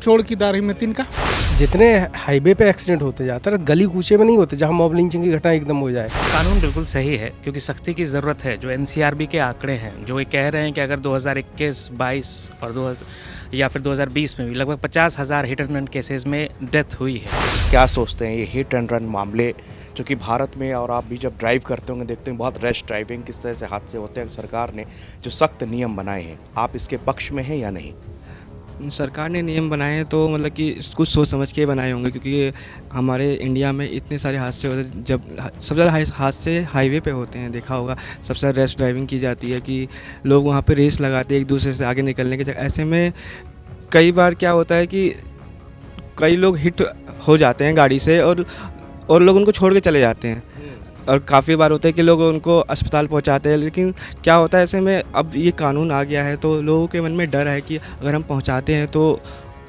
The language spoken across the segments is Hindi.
चोर की दाढ़ी में तिनका। जितने हाईवे पे एक्सीडेंट होते जाते हैं गली कूचे में नहीं होते जहाँ मॉब लिंचिंग की घटना एकदम हो जाए। कानून बिल्कुल सही है क्योंकि सख्ती की ज़रूरत है। जो एनसीआरबी के आंकड़े हैं जो ये कह रहे हैं कि अगर 2021, 22 और 2000 या फिर 2020 में भी लगभग 50,000 हिट एंड रन केसेस में डेथ हुई है। क्या सोचते हैं ये हिट एंड रन मामले जो कि भारत में, और आप भी जब ड्राइव करते होंगे देखते हैं बहुत रैश ड्राइविंग किस तरह से हादसे होते हैं, सरकार ने जो सख्त नियम बनाए हैं, आप इसके पक्ष में हैं या नहीं? सरकार ने नियम बनाए हैं तो मतलब कि कुछ सोच समझ के बनाए होंगे, क्योंकि हमारे इंडिया में इतने सारे हादसे होते हैं। जब सबसे ज़्यादा हादसे हाईवे पे होते हैं, देखा होगा सबसे ज़्यादा रैश ड्राइविंग की जाती है कि लोग वहाँ पे रेस लगाते हैं एक दूसरे से आगे निकलने के जगह। ऐसे में कई बार क्या होता है कि कई लोग हिट हो जाते हैं गाड़ी से और लोग उनको छोड़ के चले जाते हैं, और काफ़ी बार होता है कि लोग उनको अस्पताल पहुंचाते हैं। लेकिन क्या होता है ऐसे में, अब ये कानून आ गया है तो लोगों के मन में डर है कि अगर हम पहुंचाते हैं तो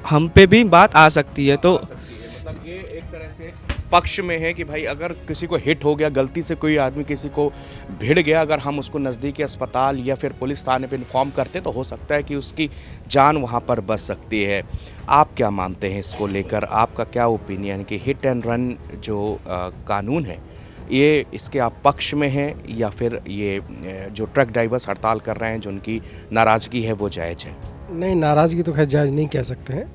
हम पे भी बात आ सकती है। तो मतलब ये एक तरह से पक्ष में है कि भाई अगर किसी को हिट हो गया, गलती से कोई आदमी किसी को भिड़ गया, अगर हम उसको नज़दीकी अस्पताल या फिर पुलिस थाने पे इन्फॉर्म करते तो हो सकता है कि उसकी जान वहाँ पर बच सकती है। आप क्या मानते हैं इसको लेकर? आपका क्या ओपिनियन कि हिट एंड रन जो कानून है ये, इसके आप पक्ष में हैं या फिर ये जो ट्रक ड्राइवर्स हड़ताल कर रहे हैं जो उनकी नाराज़गी है वो जायज़ है? नहीं, नाराज़गी तो खैर जायज़ नहीं कह सकते हैं।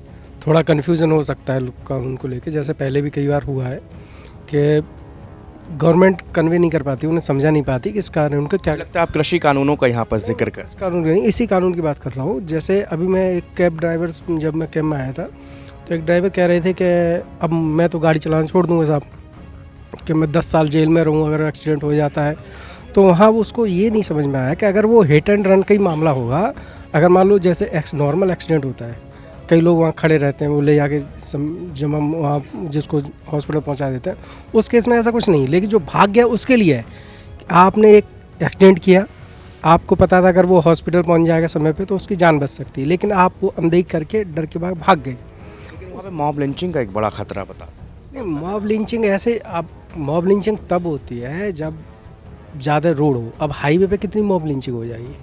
थोड़ा कन्फ्यूज़न हो सकता है कानून को लेके, जैसे पहले भी कई बार हुआ है कि गवर्नमेंट कन्वे नहीं कर पाती, उन्हें समझा नहीं पाती कि इस कानून का क्या लगता है आप कृषि कानूनों का यहाँ पर जिक्र कर? इस कानून नहीं, इसी कानून की बात कर रहा हूँ। जैसे अभी मैं एक कैब ड्राइवर, जब मैं कैब में आया था तो एक ड्राइवर कह रहे थे कि अब मैं तो गाड़ी चलाना छोड़ दूँगा साहब, कि मैं 10 साल जेल में रहूँ अगर एक्सीडेंट हो जाता है। तो वहाँ उसको ये नहीं समझ में आया कि अगर वो हिट एंड रन का ही मामला होगा, अगर मान लो जैसे नॉर्मल एक्सीडेंट होता है, कई लोग वहाँ खड़े रहते हैं, वो ले जाके जब हम वहाँ जिसको हॉस्पिटल पहुँचा देते हैं, उस केस में ऐसा कुछ नहीं। लेकिन जो भाग गया उसके लिए है, आपने एक एक्सीडेंट किया, आपको पता था अगर वो हॉस्पिटल पहुँच जाएगा समय पर तो उसकी जान बच सकती है, लेकिन आप वो अनदेखी करके डर के भाग गए। लेकिन वहाँ पर मॉब लिंचिंग का एक बड़ा खतरा बता। मॉब लिंचिंग ऐसे, अब मॉब लिंचिंग तब होती है जब ज़्यादा रोड हो। अब हाईवे पे कितनी मॉब लिंचिंग हो जाएगी?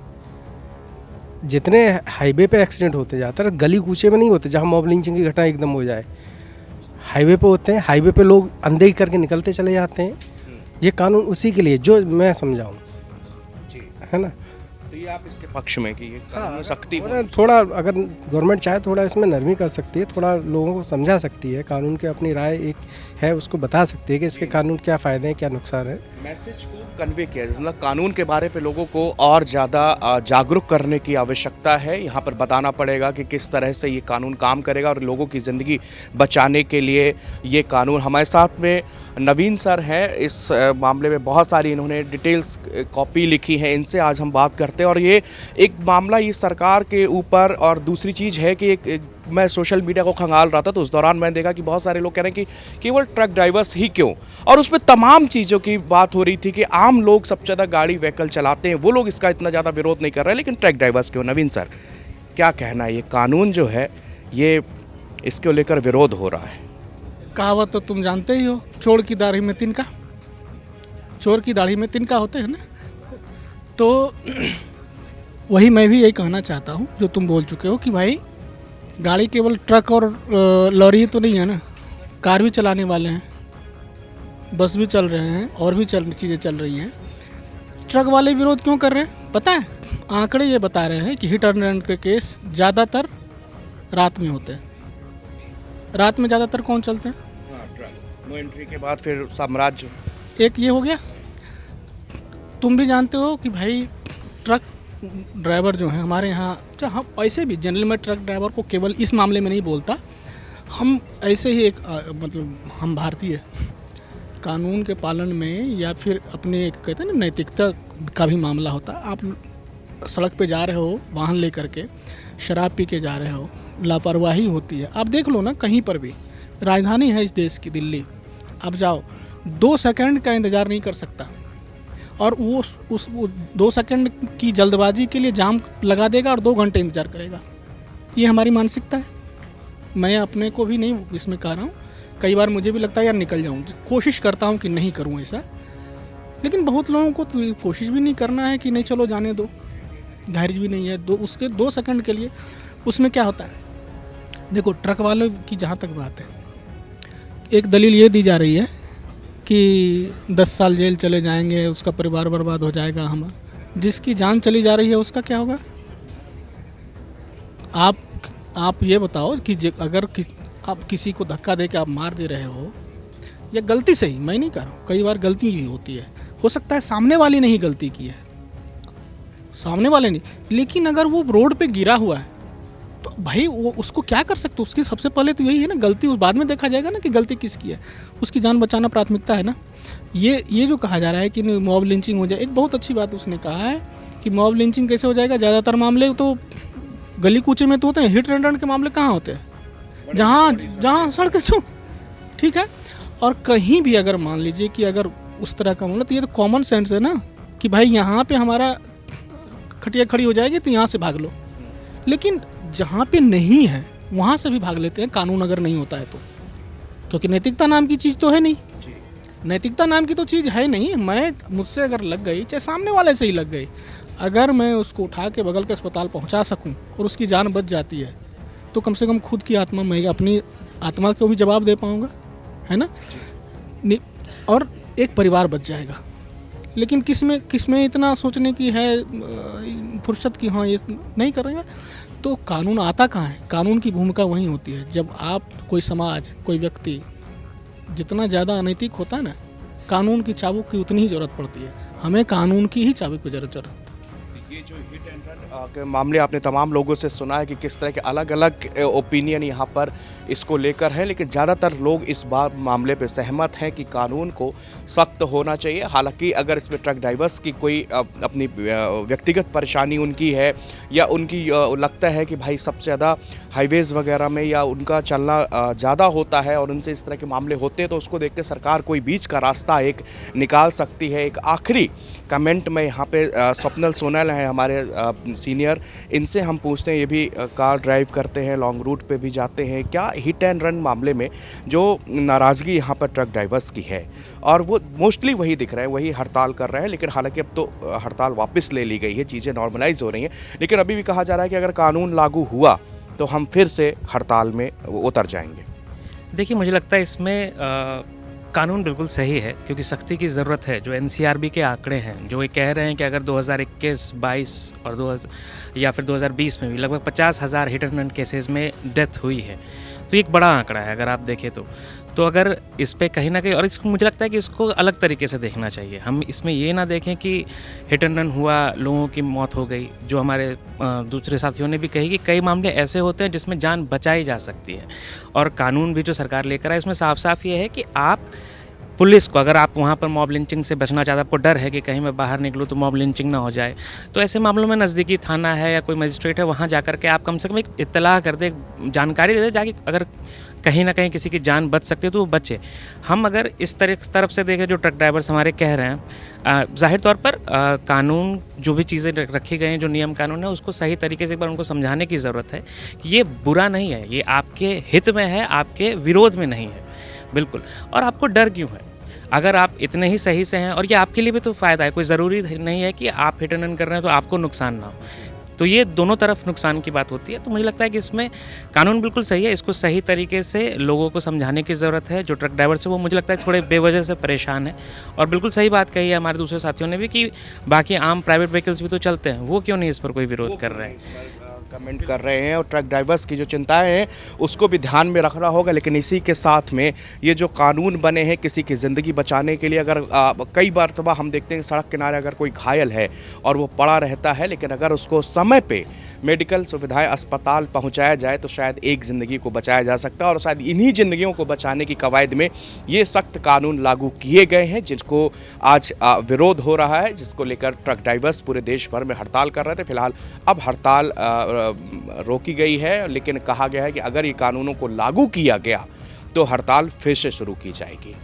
जितने हाईवे पे एक्सीडेंट होते जाते हैं गली कूचे में नहीं होते जहाँ मॉब लिंचिंग की घटना एकदम हो जाए। हाईवे पे होते हैं, हाईवे पे लोग अनदेखी करके निकलते चले जाते हैं। ये कानून उसी के लिए जो मैं समझाऊँ, है ना? तो ये आप इसके पक्ष में कि ये कानून में सख्ती थोड़ा अगर गवर्नमेंट चाहे थोड़ा इसमें नरमी कर सकती है, थोड़ा लोगों को समझा सकती है, कानून के अपनी राय एक है उसको बता सकती है कि इसके कानून क्या फ़ायदे हैं क्या नुकसान है। मैसेज को कन्वे किया, मतलब कानून के बारे पे लोगों को और ज़्यादा जागरूक करने की आवश्यकता है। यहाँ पर बताना पड़ेगा कि किस तरह से ये कानून काम करेगा और लोगों की ज़िंदगी बचाने के लिए ये कानून। हमारे साथ में नवीन सर हैं, इस मामले में बहुत सारी इन्होंने डिटेल्स कॉपी लिखी है, इनसे आज हम बात करते हैं। और ये एक मामला ये सरकार के ऊपर, और दूसरी चीज़ है कि एक मैं सोशल मीडिया को खंगाल रहा था तो उस दौरान मैंने देखा कि बहुत सारे लोग कह रहे हैं कि केवल ट्रक ड्राइवर्स ही क्यों, और उसमें तमाम चीज़ों की बात हो रही थी कि आम लोग सबसे ज़्यादा गाड़ी व्हीकल चलाते हैं, वो लोग इसका इतना ज़्यादा विरोध नहीं कर रहे, लेकिन ट्रक ड्राइवर्स क्यों? नवीन सर क्या कहना है, ये कानून जो है ये इसको लेकर विरोध हो रहा है? कहावत तो तुम जानते ही हो, चोर की दाढ़ी में तिनका। चोर की दाढ़ी में तिनका होते हैं ना, तो वही मैं भी यही कहना चाहता हूँ जो तुम बोल चुके हो कि भाई गाड़ी केवल ट्रक और लॉरी तो नहीं है ना, कार भी चलाने वाले हैं, बस भी चल रहे हैं और भी चीज़ें चल रही हैं। ट्रक वाले विरोध क्यों कर रहे हैं पता है? आंकड़े ये बता रहे हैं कि हिट एंड रन के केस ज़्यादातर रात में होते हैं। रात में ज़्यादातर कौन चलते हैं? ट्रक। नो एंट्री के बाद फिर साम्राज्य। एक ये हो गया। तुम भी जानते हो कि भाई ट्रक ड्राइवर जो हैं हमारे यहाँ, हम ऐसे भी जनरल में ट्रक ड्राइवर को केवल इस मामले में नहीं बोलता, हम ऐसे ही एक मतलब हम भारतीय कानून के पालन में या फिर अपने एक कहते हैं ना नैतिकता का भी मामला होता है। आप सड़क पे जा रहे हो वाहन लेकर के, शराब पी के जा रहे हो, लापरवाही होती है। आप देख लो ना, कहीं पर भी, राजधानी है इस देश की दिल्ली, आप जाओ 2 सेकंड का इंतज़ार नहीं कर सकता, और वो 2 सेकंड की जल्दबाजी के लिए जाम लगा देगा और 2 घंटे इंतज़ार करेगा। ये हमारी मानसिकता है। मैं अपने को भी नहीं इसमें कह रहा हूँ, कई बार मुझे भी लगता है यार निकल जाऊँ, कोशिश करता हूँ कि नहीं करूँ ऐसा, लेकिन बहुत लोगों को तो कोशिश भी नहीं करना है कि नहीं चलो जाने दो, धैर्य भी नहीं है। उसके 2 सेकंड के लिए उसमें क्या होता है, देखो, ट्रक वालों की जहाँ तक बात है, एक दलील ये दी जा रही है कि 10 साल जेल चले जाएंगे, उसका परिवार बर्बाद हो जाएगा। हम जिसकी जान चली जा रही है उसका क्या होगा? आप ये बताओ कि अगर आप किसी को धक्का दे के आप मार दे रहे हो, या गलती से ही, मैं नहीं कर रहा हूँ, कई बार गलती भी होती है, हो सकता है सामने वाले ने ही गलती की है, सामने वाले नहीं, लेकिन अगर वो रोड पे गिरा हुआ है तो भाई वो उसको क्या कर सकते हो? उसकी सबसे पहले तो यही है ना, गलती उस बाद में देखा जाएगा ना कि गलती किसकी है, उसकी जान बचाना प्राथमिकता है ना। ये जो कहा जा रहा है कि मॉब लिंचिंग हो जाए, एक बहुत अच्छी बात उसने कहा है कि मॉब लिंचिंग कैसे हो जाएगा। ज़्यादातर मामले तो गली कूचे में तो होते हैं, हिट एंड रन के मामले कहाँ होते हैं? जहाँ सड़कें चौक, ठीक है। और कहीं भी अगर मान लीजिए कि अगर उस तरह का मामला, तो ये तो कॉमन सेंस है ना कि भाई यहाँ पे हमारा खटिया खड़ी हो जाएगी तो यहाँ से भाग लो। लेकिन जहाँ पे नहीं है वहाँ से भी भाग लेते हैं, कानून अगर नहीं होता है तो, क्योंकि नैतिकता नाम की चीज़ तो है नहीं। नैतिकता नाम की तो चीज़ है नहीं। मुझसे अगर लग गई, चाहे सामने वाले से ही लग गई, अगर मैं उसको उठा के बगल के अस्पताल पहुँचा सकूँ और उसकी जान बच जाती है, तो कम से कम खुद की आत्मा, मैं अपनी आत्मा को भी जवाब दे पाऊँगा, है ना। और एक परिवार बच जाएगा। लेकिन किसमें इतना सोचने की है फुर्सत की, हाँ ये नहीं करेंगे, तो कानून आता कहाँ है? कानून की भूमिका वहीं होती है जब आप, कोई समाज, कोई व्यक्ति जितना ज़्यादा अनैतिक होता है ना, कानून की चाबुक की उतनी ही ज़रूरत पड़ती है। हमें कानून की ही चाबुक की ज़रूरत है। ये जो हिट एंड रन के मामले आपने तमाम लोगों से सुना है कि किस तरह के अलग अलग ओपिनियन यहाँ पर इसको लेकर है, लेकिन ज़्यादातर लोग इस बार मामले पे सहमत हैं कि कानून को सख्त होना चाहिए। हालांकि अगर इसमें ट्रक ड्राइवर्स की कोई अपनी व्यक्तिगत परेशानी उनकी है, या उनकी लगता है कि भाई सबसे ज़्यादा हाईवेज़ वगैरह में या उनका चलना ज़्यादा होता है और उनसे इस तरह के मामले होते हैं, तो उसको देखते सरकार कोई बीच का रास्ता एक निकाल सकती है। एक आखिरी कमेंट में यहाँ पे स्वप्नल सोनल हैं हमारे सीनियर, इनसे हम पूछते हैं, ये भी कार ड्राइव करते हैं, लॉन्ग रूट पे भी जाते हैं, क्या हिट एंड रन मामले में जो नाराज़गी यहाँ पर ट्रक ड्राइवर्स की है, और वो मोस्टली वही दिख रहे हैं, वही हड़ताल कर रहे हैं। लेकिन हालांकि अब तो हड़ताल वापस ले ली गई है, चीज़ें नॉर्मलाइज हो रही हैं, लेकिन अभी भी कहा जा रहा है कि अगर कानून लागू हुआ तो हम फिर से हड़ताल में उतर जाएंगे। देखिए, मुझे लगता है इसमें कानून बिल्कुल सही है, क्योंकि सख्ती की ज़रूरत है। जो एनसीआरबी के आंकड़े हैं, जो ये कह रहे हैं कि अगर 2021, 22 और या फिर 2020 में भी लगभग 50,000 हिट एंड रन केसेस में डेथ हुई है, तो ये एक बड़ा आंकड़ा है अगर आप देखें तो अगर इस पे कहीं ना कहीं, और इसको मुझे लगता है कि इसको अलग तरीके से देखना चाहिए। हम इसमें ये ना देखें कि हिट एंड रन हुआ, लोगों की मौत हो गई। जो हमारे दूसरे साथियों ने भी कही कि कई मामले ऐसे होते हैं जिसमें जान बचाई जा सकती है, और कानून भी जो सरकार लेकर आए इसमें साफ साफ ये है कि आप पुलिस को, अगर आप वहाँ पर मॉब लिंचिंग से बचना चाहते हैं, आपको डर है कि कहीं मैं बाहर निकलूँ तो मॉब लिंचिंग ना हो जाए, तो ऐसे मामलों में नज़दीकी थाना है या कोई मजिस्ट्रेट है, वहाँ जाकर के आप कम से कम एक इत्तला कर दे, जानकारी दे दे, जाके अगर कहीं ना कहीं किसी की जान बच सकती है तो वो बचे। हम अगर इस तरफ से देखें, जो ट्रक ड्राइवर्स हमारे कह रहे हैं, जाहिर तौर पर कानून, जो भी चीज़ें रखी गई हैं, जो नियम कानून है, उसको सही तरीके से एक बार उनको समझाने की ज़रूरत है कि ये बुरा नहीं है, ये आपके हित में है, आपके विरोध में नहीं है, बिल्कुल। और आपको डर क्यों है? अगर आप इतने ही सही से हैं, और ये आपके लिए भी तो फ़ायदा है, कोई ज़रूरी नहीं है कि आप हिट एंड रन कर रहे हैं तो आपको नुकसान ना हो, तो ये दोनों तरफ नुकसान की बात होती है। तो मुझे लगता है कि इसमें कानून बिल्कुल सही है, इसको सही तरीके से लोगों को समझाने की ज़रूरत है। जो ट्रक ड्राइवर है वो मुझे लगता है थोड़े बेवजह से परेशान है, और बिल्कुल सही बात कही है हमारे दूसरे साथियों ने भी कि बाकी आम प्राइवेट व्हीकल्स भी तो चलते हैं, वो क्यों नहीं इस पर कोई विरोध कर रहे हैं, कमेंट कर रहे हैं। और ट्रक ड्राइवर्स की जो चिंताएं हैं उसको भी ध्यान में रखना होगा। लेकिन इसी के साथ में ये जो कानून बने हैं किसी की ज़िंदगी बचाने के लिए, अगर कई बार तो हम देखते हैं सड़क किनारे अगर कोई घायल है और वो पड़ा रहता है, लेकिन अगर उसको समय पे मेडिकल सुविधाएं, अस्पताल पहुंचाया जाए तो शायद एक ज़िंदगी को बचाया जा सकता है। और शायद इन्हीं ज़िंदगियों को बचाने की कवायद में ये सख्त कानून लागू किए गए हैं, जिसको आज विरोध हो रहा है, जिसको लेकर ट्रक ड्राइवर्स पूरे देश भर में हड़ताल कर रहे थे। फिलहाल अब हड़ताल रोकी गई है, लेकिन कहा गया है कि अगर ये कानूनों को लागू किया गया तो हड़ताल फिर से शुरू की जाएगी।